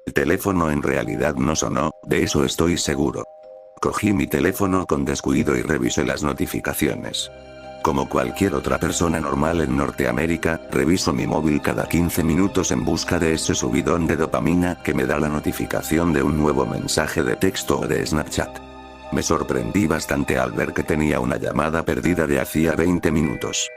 El teléfono en realidad no sonó, de eso estoy seguro. Cogí mi teléfono con descuido y revisé las notificaciones. Como cualquier otra persona normal en Norteamérica, reviso mi móvil cada 15 minutos en busca de ese subidón de dopamina que me da la notificación de un nuevo mensaje de texto o de Snapchat. Me sorprendí bastante al ver que tenía una llamada perdida de hacía 20 minutos.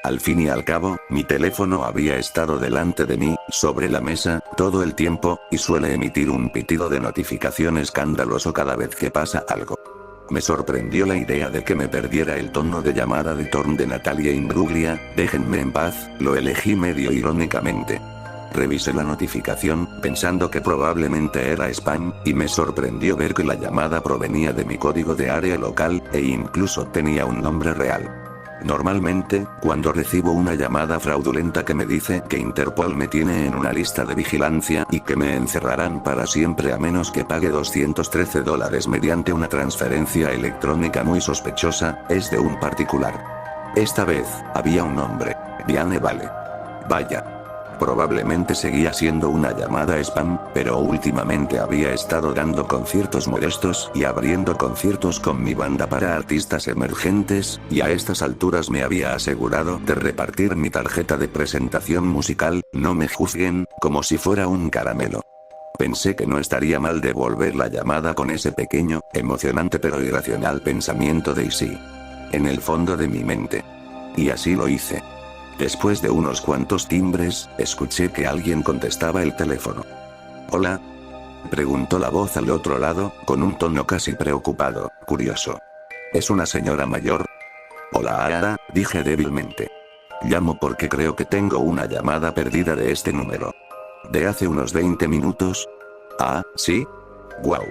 Al fin y al cabo, mi teléfono había estado delante de mí, sobre la mesa, todo el tiempo, y suele emitir un pitido de notificación escandaloso cada vez que pasa algo. Me sorprendió la idea de que me perdiera el tono de llamada de Torn de Natalia Imbruglia, déjenme en paz, lo elegí medio irónicamente. Revisé la notificación, pensando que probablemente era spam, y me sorprendió ver que la llamada provenía de mi código de área local, e incluso tenía un nombre real. Normalmente, cuando recibo una llamada fraudulenta que me dice que Interpol me tiene en una lista de vigilancia y que me encerrarán para siempre a menos que pague $213 mediante una transferencia electrónica muy sospechosa, es de un particular. Esta vez, había un nombre, Diane Vale. Vaya. Probablemente seguía siendo una llamada spam, pero últimamente había estado dando conciertos modestos y abriendo conciertos con mi banda para artistas emergentes, y a estas alturas me había asegurado de repartir mi tarjeta de presentación musical, no me juzguen, como si fuera un caramelo. Pensé que no estaría mal devolver la llamada con ese pequeño, emocionante pero irracional pensamiento de sí. En el fondo de mi mente. Y así lo hice. Después de unos cuantos timbres, escuché que alguien contestaba el teléfono. ¿Hola? Preguntó la voz al otro lado, con un tono casi preocupado, curioso. ¿Es una señora mayor? Hola Ara, dije débilmente. Llamo porque creo que tengo una llamada perdida de este número. ¿De hace unos 20 minutos? Ah, ¿sí? Guau.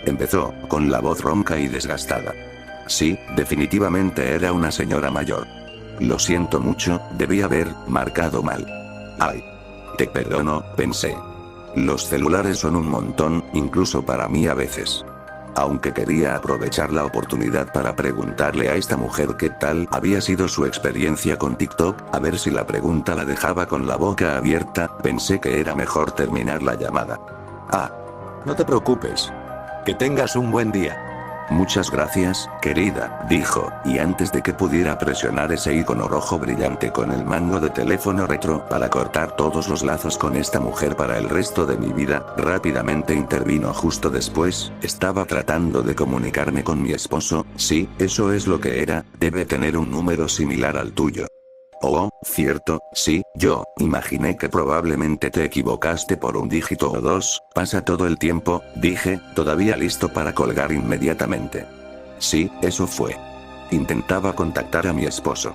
Empezó, con la voz ronca y desgastada. Sí, definitivamente era una señora mayor. Lo siento mucho, debí haber marcado mal. Ay. Te perdono, pensé. Los celulares son un montón, incluso para mí a veces. Aunque quería aprovechar la oportunidad para preguntarle a esta mujer qué tal había sido su experiencia con TikTok, a ver si la pregunta la dejaba con la boca abierta, pensé que era mejor terminar la llamada. Ah. No te preocupes. Que tengas un buen día. Muchas gracias, querida, dijo, y antes de que pudiera presionar ese icono rojo brillante con el mango de teléfono retro para cortar todos los lazos con esta mujer para el resto de mi vida, rápidamente intervino justo después, estaba tratando de comunicarme con mi esposo, sí, eso es lo que era, debe tener un número similar al tuyo. Oh, cierto, sí, yo imaginé que probablemente te equivocaste por un dígito o dos, pasa todo el tiempo, dije, todavía listo para colgar inmediatamente. Sí, eso fue. Intentaba contactar a mi esposo.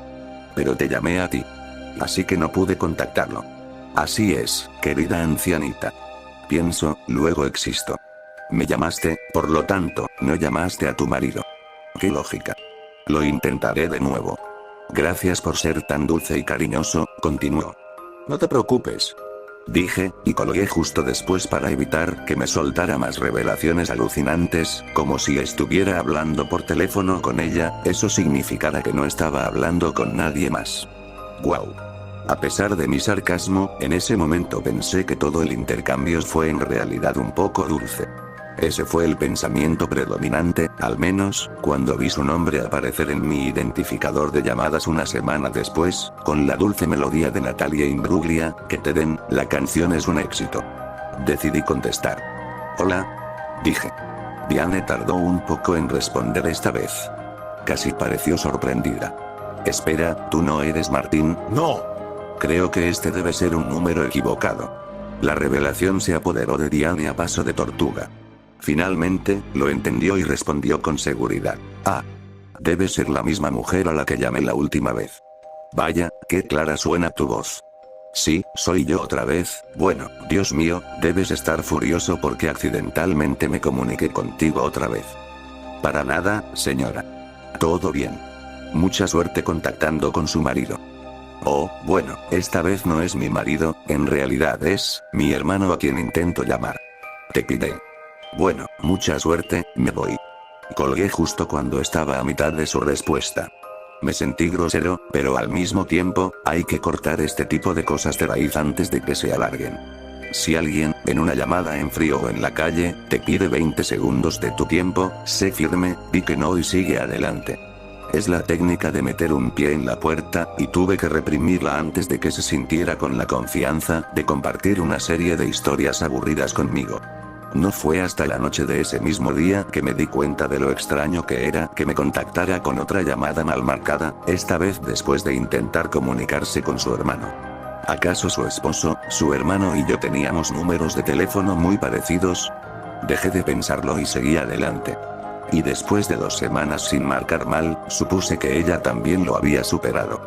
Pero te llamé a ti. Así que no pude contactarlo. Así es, querida ancianita. Pienso, luego existo. Me llamaste, por lo tanto, no llamaste a tu marido. Qué lógica. Lo intentaré de nuevo. Gracias por ser tan dulce y cariñoso, continuó. No te preocupes. Dije, y colgué justo después para evitar que me soltara más revelaciones alucinantes, como si estuviera hablando por teléfono con ella, eso significara que no estaba hablando con nadie más. Guau. A pesar de mi sarcasmo, en ese momento pensé que todo el intercambio fue en realidad un poco dulce. Ese fue el pensamiento predominante, al menos, cuando vi su nombre aparecer en mi identificador de llamadas una semana después, con la dulce melodía de Natalia Imbruglia, que te den, la canción es un éxito. Decidí contestar. Hola. Dije. Diane tardó un poco en responder esta vez. Casi pareció sorprendida. Espera, ¿tú no eres Martín? No. Creo que este debe ser un número equivocado. La revelación se apoderó de Diane a paso de tortuga. Finalmente, lo entendió y respondió con seguridad. Ah. Debe ser la misma mujer a la que llamé la última vez. Vaya, qué clara suena tu voz. Sí, soy yo otra vez, bueno, Dios mío, debes estar furioso porque accidentalmente me comuniqué contigo otra vez. Para nada, señora. Todo bien. Mucha suerte contactando con su marido. Oh, bueno, esta vez no es mi marido, en realidad es mi hermano a quien intento llamar. Te pide. Bueno, mucha suerte, me voy. Colgué justo cuando estaba a mitad de su respuesta. Me sentí grosero, pero al mismo tiempo, hay que cortar este tipo de cosas de raíz antes de que se alarguen. Si alguien, en una llamada en frío o en la calle, te pide 20 segundos de tu tiempo, sé firme, di que no y sigue adelante. Es la técnica de meter un pie en la puerta, y tuve que reprimirla antes de que se sintiera con la confianza de compartir una serie de historias aburridas conmigo. No fue hasta la noche de ese mismo día que me di cuenta de lo extraño que era que me contactara con otra llamada mal marcada, esta vez después de intentar comunicarse con su hermano. ¿Acaso su esposo, su hermano y yo teníamos números de teléfono muy parecidos? Dejé de pensarlo y seguí adelante. Y después de 2 semanas sin marcar mal, supuse que ella también lo había superado.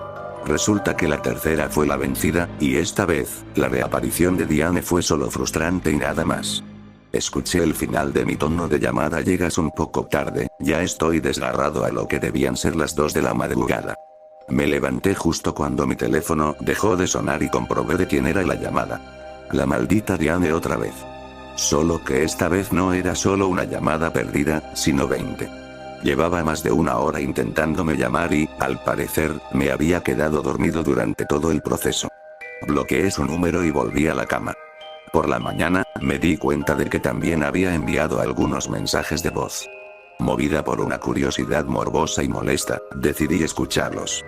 Resulta que la tercera fue la vencida, y esta vez, la reaparición de Diane fue solo frustrante y nada más. Escuché el final de mi tono de llamada: llegas un poco tarde, ya estoy desgarrado a lo que debían ser las 2 de la madrugada. Me levanté justo cuando mi teléfono dejó de sonar y comprobé de quién era la llamada. La maldita Diane otra vez. Solo que esta vez no era solo una llamada perdida, sino 20. Llevaba más de 1 hora intentándome llamar y, al parecer, me había quedado dormido durante todo el proceso. Bloqueé su número y volví a la cama. Por la mañana, me di cuenta de que también había enviado algunos mensajes de voz. Movida por una curiosidad morbosa y molesta, decidí escucharlos.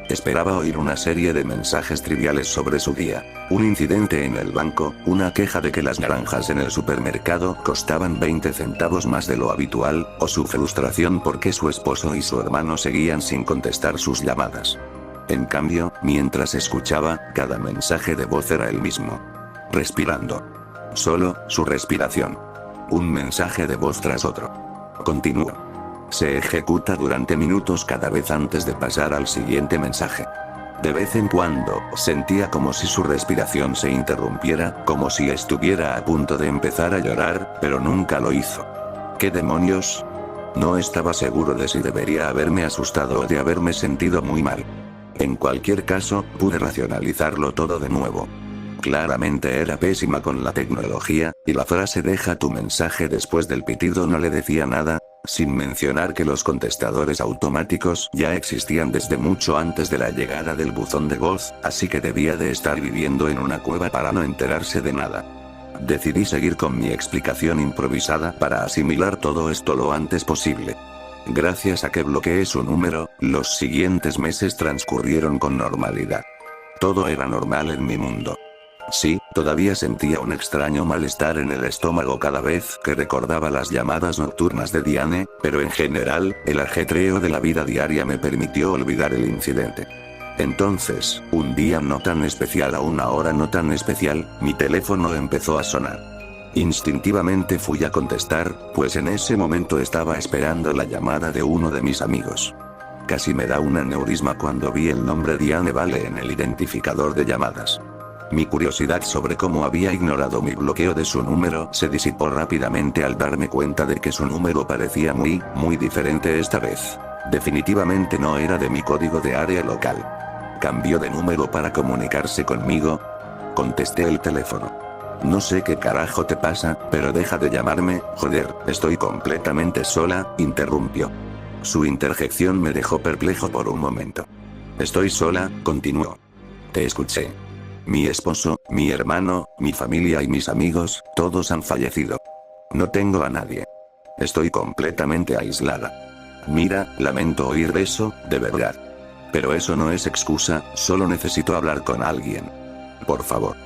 Esperaba oír una serie de mensajes triviales sobre su día, un incidente en el banco, una queja de que las naranjas en el supermercado costaban 20 centavos más de lo habitual, o su frustración porque su esposo y su hermano seguían sin contestar sus llamadas. En cambio, mientras escuchaba, cada mensaje de voz era el mismo. Respirando. Solo, su respiración. Un mensaje de voz tras otro. Continúo. Se ejecuta durante minutos cada vez antes de pasar al siguiente mensaje. De vez en cuando, sentía como si su respiración se interrumpiera, como si estuviera a punto de empezar a llorar, pero nunca lo hizo. ¿Qué demonios? No estaba seguro de si debería haberme asustado o de haberme sentido muy mal. En cualquier caso, pude racionalizarlo todo de nuevo. Claramente era pésima con la tecnología, y la frase "deja tu mensaje después del pitido" no le decía nada, sin mencionar que los contestadores automáticos ya existían desde mucho antes de la llegada del buzón de voz, así que debía de estar viviendo en una cueva para no enterarse de nada. Decidí seguir con mi explicación improvisada para asimilar todo esto lo antes posible. Gracias a que bloqueé su número, los siguientes meses transcurrieron con normalidad. Todo era normal en mi mundo. Sí, todavía sentía un extraño malestar en el estómago cada vez que recordaba las llamadas nocturnas de Diane, pero en general, el ajetreo de la vida diaria me permitió olvidar el incidente. Entonces, un día no tan especial a una hora no tan especial, mi teléfono empezó a sonar. Instintivamente fui a contestar, pues en ese momento estaba esperando la llamada de uno de mis amigos. Casi me da un aneurisma cuando vi el nombre Diane Vale en el identificador de llamadas. Mi curiosidad sobre cómo había ignorado mi bloqueo de su número se disipó rápidamente al darme cuenta de que su número parecía muy diferente esta vez. Definitivamente no era de mi código de área local. ¿Cambió de número para comunicarse conmigo? Contesté el teléfono. No sé qué carajo te pasa, pero deja de llamarme, joder, estoy completamente sola, interrumpió. Su interjección me dejó perplejo por un momento. Estoy sola, continuó. Te escuché. Mi esposo, mi hermano, mi familia y mis amigos, todos han fallecido. No tengo a nadie. Estoy completamente aislada. Mira, lamento oír eso, de verdad. Pero eso no es excusa, solo necesito hablar con alguien. Por favor.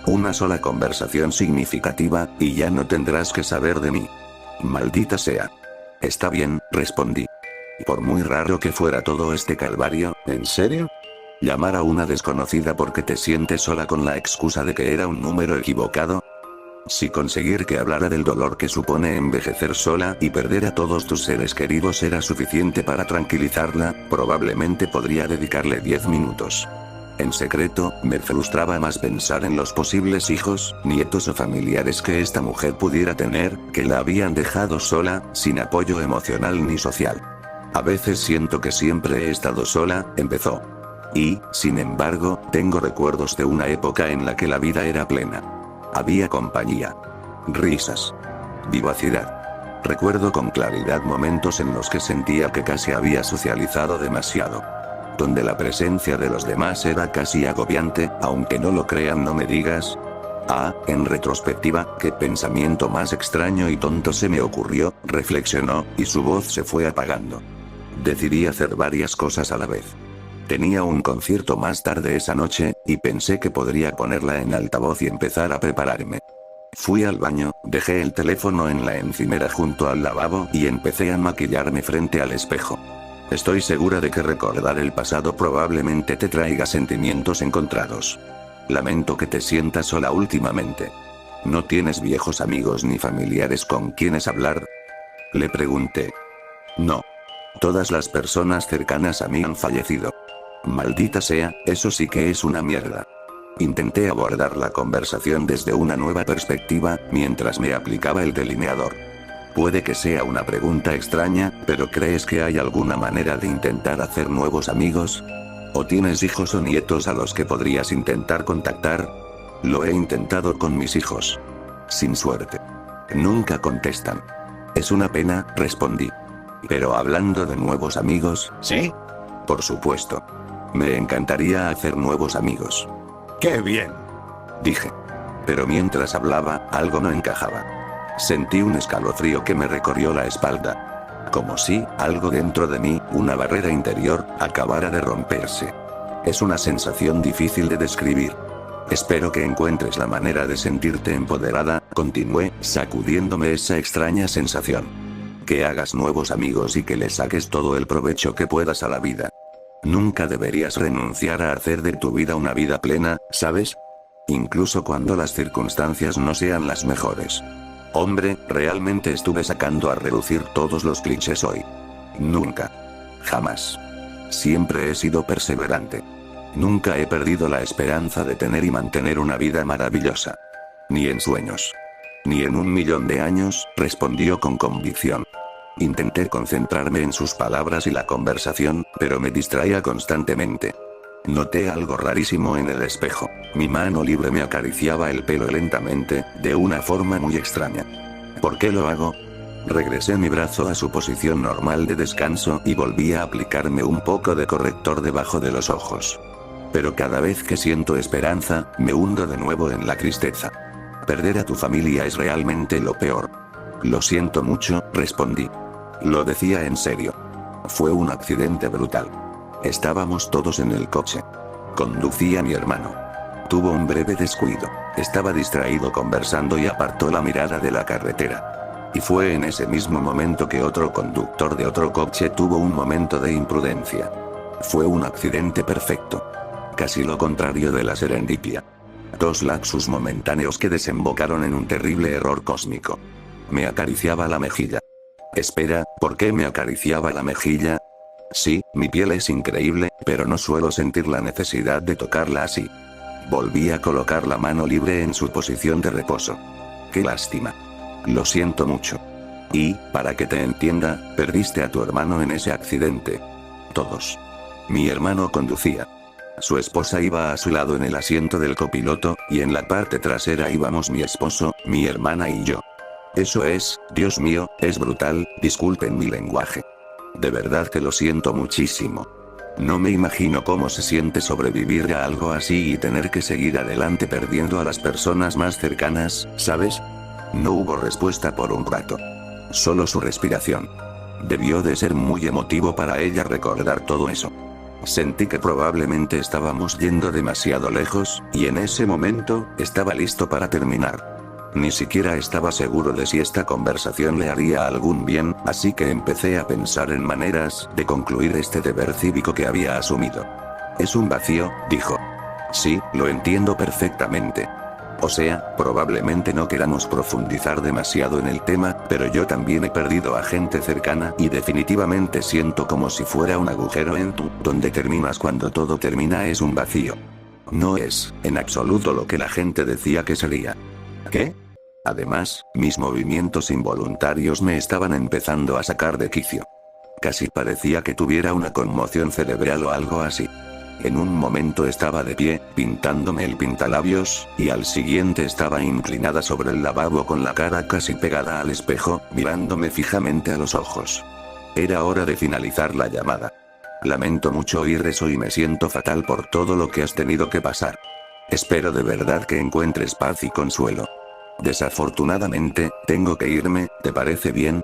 Una sola conversación significativa, y ya no tendrás que saber de mí. Maldita sea. Está bien, respondí. Por muy raro que fuera todo este calvario, ¿en serio? ¿Llamar a una desconocida porque te sientes sola con la excusa de que era un número equivocado? Si conseguir que hablara del dolor que supone envejecer sola y perder a todos tus seres queridos era suficiente para tranquilizarla, probablemente podría dedicarle 10 minutos. En secreto, me frustraba más pensar en los posibles hijos, nietos o familiares que esta mujer pudiera tener, que la habían dejado sola, sin apoyo emocional ni social. A veces siento que siempre he estado sola, empezó. Y, sin embargo, tengo recuerdos de una época en la que la vida era plena. Había compañía. Risas. Vivacidad. Recuerdo con claridad momentos en los que sentía que casi había socializado demasiado. Donde la presencia de los demás era casi agobiante, aunque no lo crean, no me digas. En retrospectiva, qué pensamiento más extraño y tonto se me ocurrió, reflexionó, y su voz se fue apagando. Decidí hacer varias cosas a la vez. Tenía un concierto más tarde esa noche, y pensé que podría ponerla en altavoz y empezar a prepararme. Fui al baño, dejé el teléfono en la encimera junto al lavabo y empecé a maquillarme frente al espejo. Estoy segura de que recordar el pasado probablemente te traiga sentimientos encontrados. Lamento que te sientas sola últimamente. ¿No tienes viejos amigos ni familiares con quienes hablar? Le pregunté. No. Todas las personas cercanas a mí han fallecido. Maldita sea, eso sí que es una mierda. Intenté abordar la conversación desde una nueva perspectiva, mientras me aplicaba el delineador. Puede que sea una pregunta extraña, pero ¿crees que hay alguna manera de intentar hacer nuevos amigos? ¿O tienes hijos o nietos a los que podrías intentar contactar? Lo he intentado con mis hijos. Sin suerte. Nunca contestan. Es una pena, respondí. Pero hablando de nuevos amigos, ¿sí? Por supuesto. Me encantaría hacer nuevos amigos. ¡Qué bien!, dije. Pero mientras hablaba, algo no encajaba. Sentí un escalofrío que me recorrió la espalda. Como si, algo dentro de mí, una barrera interior, acabara de romperse. Es una sensación difícil de describir. Espero que encuentres la manera de sentirte empoderada, continué, sacudiéndome esa extraña sensación. Que hagas nuevos amigos y que le saques todo el provecho que puedas a la vida. Nunca deberías renunciar a hacer de tu vida una vida plena, ¿sabes? Incluso cuando las circunstancias no sean las mejores. Hombre, realmente estuve sacando a relucir todos los clichés hoy. Nunca. Jamás. Siempre he sido perseverante. Nunca he perdido la esperanza de tener y mantener una vida maravillosa. Ni en sueños. Ni en 1.000.000 de años, respondió con convicción. Intenté concentrarme en sus palabras y la conversación, pero me distraía constantemente. Noté algo rarísimo en el espejo. Mi mano libre me acariciaba el pelo lentamente, de una forma muy extraña. ¿Por qué lo hago? Regresé mi brazo a su posición normal de descanso y volví a aplicarme un poco de corrector debajo de los ojos. Pero cada vez que siento esperanza, me hundo de nuevo en la tristeza. Perder a tu familia es realmente lo peor. Lo siento mucho, respondí. Lo decía en serio. Fue un accidente brutal. Estábamos todos en el coche. Conducía mi hermano. Tuvo un breve descuido. Estaba distraído conversando y apartó la mirada de la carretera. Y fue en ese mismo momento que otro conductor de otro coche tuvo un momento de imprudencia. Fue un accidente perfecto. Casi lo contrario de la serendipia. 2 lapsus momentáneos que desembocaron en un terrible error cósmico. Me acariciaba la mejilla. Espera, ¿por qué me acariciaba la mejilla? Sí, mi piel es increíble, pero no suelo sentir la necesidad de tocarla así. Volví a colocar la mano libre en su posición de reposo. Qué lástima. Lo siento mucho. Y, para que te entienda, perdiste a tu hermano en ese accidente. Todos. Mi hermano conducía. Su esposa iba a su lado en el asiento del copiloto, y en la parte trasera íbamos mi esposo, mi hermana y yo. Eso es, Dios mío, es brutal, disculpen mi lenguaje. De verdad que lo siento muchísimo. No me imagino cómo se siente sobrevivir a algo así y tener que seguir adelante perdiendo a las personas más cercanas, ¿sabes? No hubo respuesta por un rato. Solo su respiración. Debió de ser muy emotivo para ella recordar todo eso. Sentí que probablemente estábamos yendo demasiado lejos, y en ese momento, estaba listo para terminar. Ni siquiera estaba seguro de si esta conversación le haría algún bien, así que empecé a pensar en maneras de concluir este deber cívico que había asumido. Es un vacío, dijo. Sí, lo entiendo perfectamente. O sea, probablemente no queramos profundizar demasiado en el tema, pero yo también he perdido a gente cercana y definitivamente siento como si fuera un agujero en tu, donde terminas cuando todo termina es un vacío. No es, en absoluto lo que la gente decía que sería. ¿Qué? Además, mis movimientos involuntarios me estaban empezando a sacar de quicio. Casi parecía que tuviera una conmoción cerebral o algo así. En un momento estaba de pie, pintándome el pintalabios, y al siguiente estaba inclinada sobre el lavabo con la cara casi pegada al espejo, mirándome fijamente a los ojos. Era hora de finalizar la llamada. Lamento mucho oír eso y me siento fatal por todo lo que has tenido que pasar. Espero de verdad que encuentres paz y consuelo. Desafortunadamente, tengo que irme, ¿te parece bien?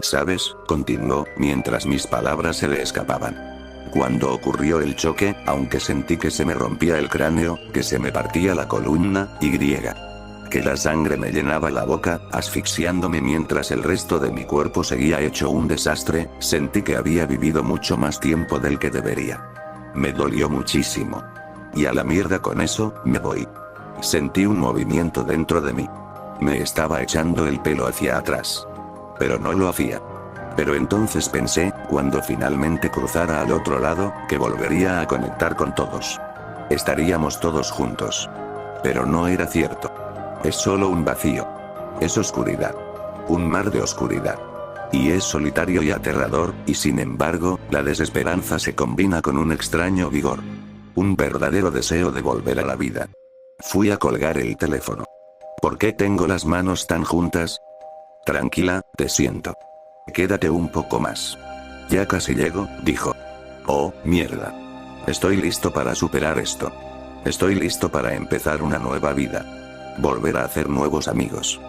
¿Sabes?, continuó, mientras mis palabras se le escapaban. Cuando ocurrió el choque, aunque sentí que se me rompía el cráneo, que se me partía la columna, y que la sangre me llenaba la boca, asfixiándome mientras el resto de mi cuerpo seguía hecho un desastre, sentí que había vivido mucho más tiempo del que debería. Me dolió muchísimo. Y a la mierda con eso, me voy. Sentí un movimiento dentro de mí. Me estaba echando el pelo hacia atrás. Pero no lo hacía. Pero entonces pensé, cuando finalmente cruzara al otro lado, que volvería a conectar con todos. Estaríamos todos juntos. Pero no era cierto. Es solo un vacío. Es oscuridad. Un mar de oscuridad. Y es solitario y aterrador, y sin embargo, la desesperanza se combina con un extraño vigor. Un verdadero deseo de volver a la vida. Fui a colgar el teléfono. ¿Por qué tengo las manos tan juntas? Tranquila, te siento. Quédate un poco más. Ya casi llego, dijo. Oh, mierda. Estoy listo para superar esto. Estoy listo para empezar una nueva vida. Volver a hacer nuevos amigos.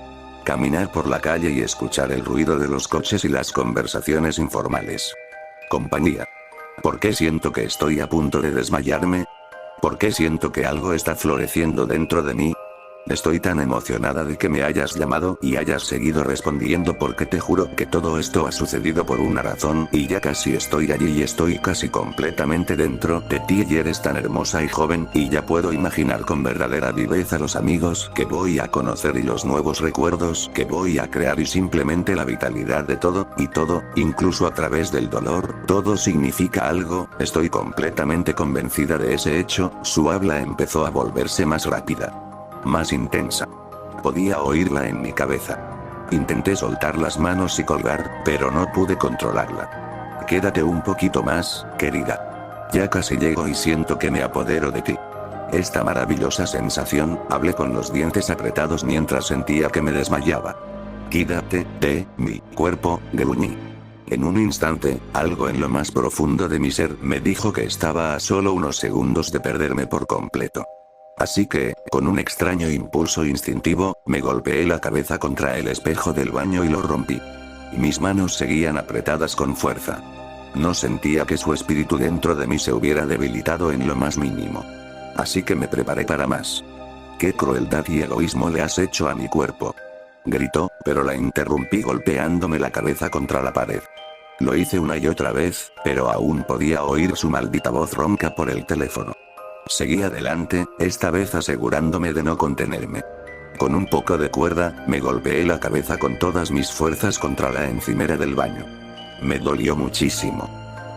Caminar por la calle y escuchar el ruido de los coches y las conversaciones informales. Compañía. ¿Por qué siento que estoy a punto de desmayarme? ¿Por qué siento que algo está floreciendo dentro de mí? Estoy tan emocionada de que me hayas llamado y hayas seguido respondiendo porque te juro que todo esto ha sucedido por una razón y ya casi estoy allí y estoy casi completamente dentro de ti y eres tan hermosa y joven y ya puedo imaginar con verdadera viveza los amigos que voy a conocer y los nuevos recuerdos que voy a crear y simplemente la vitalidad de todo, y todo, incluso a través del dolor, todo significa algo, estoy completamente convencida de ese hecho. Su habla empezó a volverse más rápida. Más intensa. Podía oírla en mi cabeza. Intenté soltar las manos y colgar, pero no pude controlarla. Quédate un poquito más, querida. Ya casi llego y siento que me apodero de ti. Esta maravillosa sensación, hablé con los dientes apretados mientras sentía que me desmayaba. Quídate de mi cuerpo, gruñí. En un instante, algo en lo más profundo de mi ser me dijo que estaba a solo unos segundos de perderme por completo. Así que, con un extraño impulso instintivo, me golpeé la cabeza contra el espejo del baño y lo rompí. Mis manos seguían apretadas con fuerza. No sentía que su espíritu dentro de mí se hubiera debilitado en lo más mínimo. Así que me preparé para más. ¿Qué crueldad y egoísmo le has hecho a mi cuerpo? Gritó, pero la interrumpí golpeándome la cabeza contra la pared. Lo hice una y otra vez, pero aún podía oír su maldita voz ronca por el teléfono. Seguí adelante, esta vez asegurándome de no contenerme. Con un poco de cuerda, me golpeé la cabeza con todas mis fuerzas contra la encimera del baño. Me dolió muchísimo.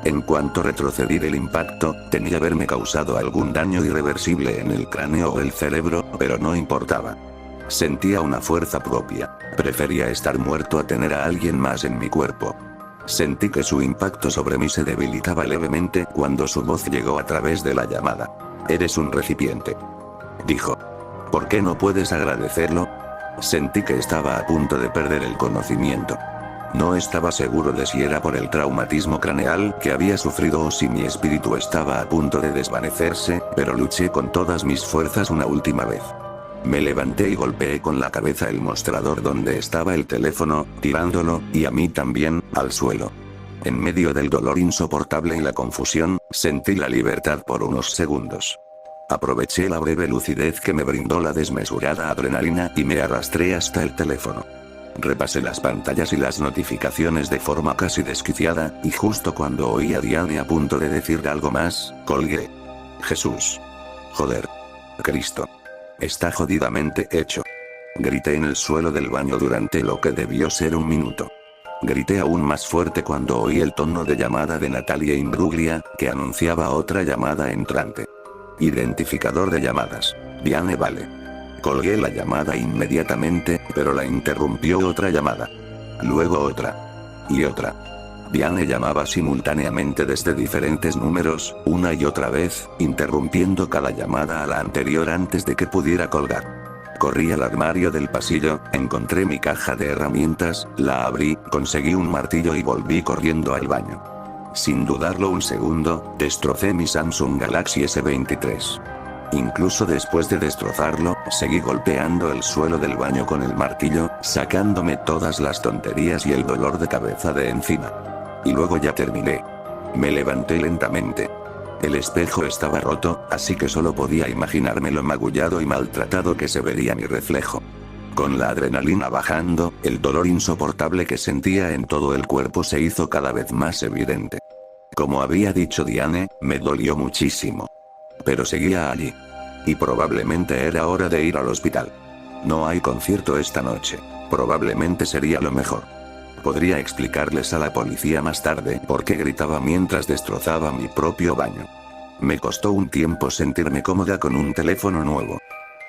En cuanto retrocedí del impacto, tenía haberme causado algún daño irreversible en el cráneo o el cerebro, pero no importaba. Sentía una fuerza propia. Prefería estar muerto a tener a alguien más en mi cuerpo. Sentí que su impacto sobre mí se debilitaba levemente cuando su voz llegó a través de la llamada. Eres un recipiente. Dijo. ¿Por qué no puedes agradecerlo? Sentí que estaba a punto de perder el conocimiento. No estaba seguro de si era por el traumatismo craneal que había sufrido o si mi espíritu estaba a punto de desvanecerse, pero luché con todas mis fuerzas una última vez. Me levanté y golpeé con la cabeza el mostrador donde estaba el teléfono, tirándolo, y a mí también, al suelo. En medio del dolor insoportable y la confusión, sentí la libertad por unos segundos. Aproveché la breve lucidez que me brindó la desmesurada adrenalina y me arrastré hasta el teléfono. Repasé las pantallas y las notificaciones de forma casi desquiciada, y justo cuando oí a Diane a punto de decir algo más, colgué. Jesús. Joder. Cristo. Está jodidamente hecho. Grité en el suelo del baño durante lo que debió ser un minuto. Grité aún más fuerte cuando oí el tono de llamada de Natalia Imbruglia, que anunciaba otra llamada entrante. Identificador de llamadas. Diane vale. Colgué la llamada inmediatamente, pero la interrumpió otra llamada. Luego otra. Y otra. Diane llamaba simultáneamente desde diferentes números, una y otra vez, interrumpiendo cada llamada a la anterior antes de que pudiera colgar. Corrí al armario del pasillo, encontré mi caja de herramientas, la abrí, conseguí un martillo y volví corriendo al baño. Sin dudarlo un segundo, destrocé mi Samsung Galaxy S23. Incluso después de destrozarlo, seguí golpeando el suelo del baño con el martillo, sacándome todas las tonterías y el dolor de cabeza de encima. Y luego ya terminé. Me levanté lentamente. El espejo estaba roto, así que solo podía imaginarme lo magullado y maltratado que se vería mi reflejo. Con la adrenalina bajando, el dolor insoportable que sentía en todo el cuerpo se hizo cada vez más evidente. Como había dicho Diane, me dolió muchísimo. Pero seguía allí. Y probablemente era hora de ir al hospital. No hay concierto esta noche. Probablemente sería lo mejor. Podría explicarles a la policía más tarde por qué gritaba mientras destrozaba mi propio baño. Me costó un tiempo sentirme cómoda con un teléfono nuevo.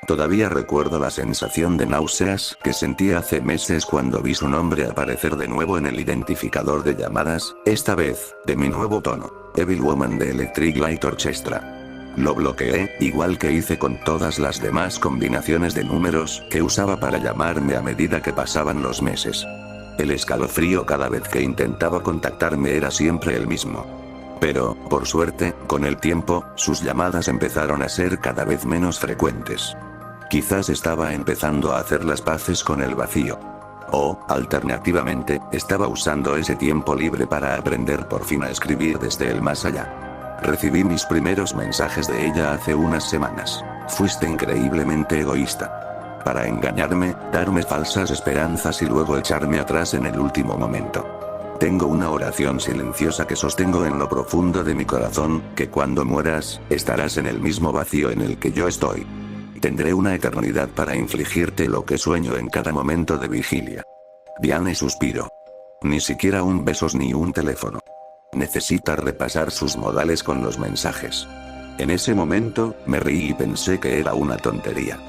Todavía recuerdo la sensación de náuseas que sentí hace meses cuando vi su nombre aparecer de nuevo en el identificador de llamadas, esta vez, de mi nuevo tono, Evil Woman de Electric Light Orchestra. Lo bloqueé, igual que hice con todas las demás combinaciones de números que usaba para llamarme a medida que pasaban los meses. El escalofrío cada vez que intentaba contactarme era siempre el mismo. Pero, por suerte, con el tiempo, sus llamadas empezaron a ser cada vez menos frecuentes. Quizás estaba empezando a hacer las paces con el vacío. O, alternativamente, estaba usando ese tiempo libre para aprender por fin a escribir desde el más allá. Recibí mis primeros mensajes de ella hace unas semanas. Fuiste increíblemente egoísta. Para engañarme, darme falsas esperanzas y luego echarme atrás en el último momento. Tengo una oración silenciosa que sostengo en lo profundo de mi corazón, que cuando mueras, estarás en el mismo vacío en el que yo estoy. Tendré una eternidad para infligirte lo que sueño en cada momento de vigilia. Diane suspiró. Ni siquiera un besos ni un teléfono. Necesita repasar sus modales con los mensajes. En ese momento, me reí y pensé que era una tontería.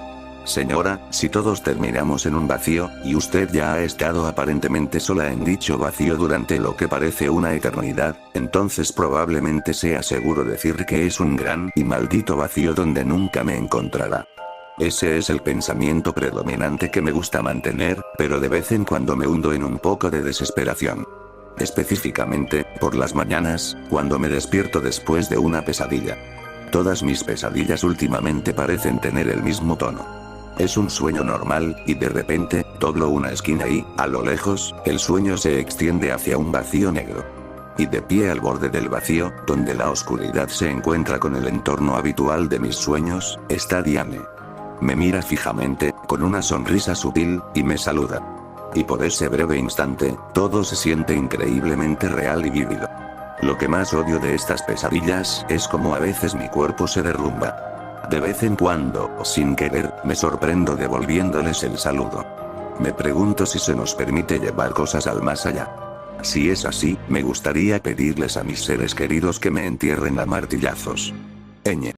Señora, si todos terminamos en un vacío, y usted ya ha estado aparentemente sola en dicho vacío durante lo que parece una eternidad, entonces probablemente sea seguro decir que es un gran y maldito vacío donde nunca me encontrará. Ese es el pensamiento predominante que me gusta mantener, pero de vez en cuando me hundo en un poco de desesperación. Específicamente, por las mañanas, cuando me despierto después de una pesadilla. Todas mis pesadillas últimamente parecen tener el mismo tono. Es un sueño normal, y de repente, doblo una esquina y, a lo lejos, el sueño se extiende hacia un vacío negro. Y de pie al borde del vacío, donde la oscuridad se encuentra con el entorno habitual de mis sueños, está Diane. Me mira fijamente, con una sonrisa sutil, y me saluda. Y por ese breve instante, todo se siente increíblemente real y vívido. Lo que más odio de estas pesadillas es cómo a veces mi cuerpo se derrumba. De vez en cuando, sin querer, me sorprendo devolviéndoles el saludo. Me pregunto si se nos permite llevar cosas al más allá. Si es así, me gustaría pedirles a mis seres queridos que me entierren a martillazos. Ñ.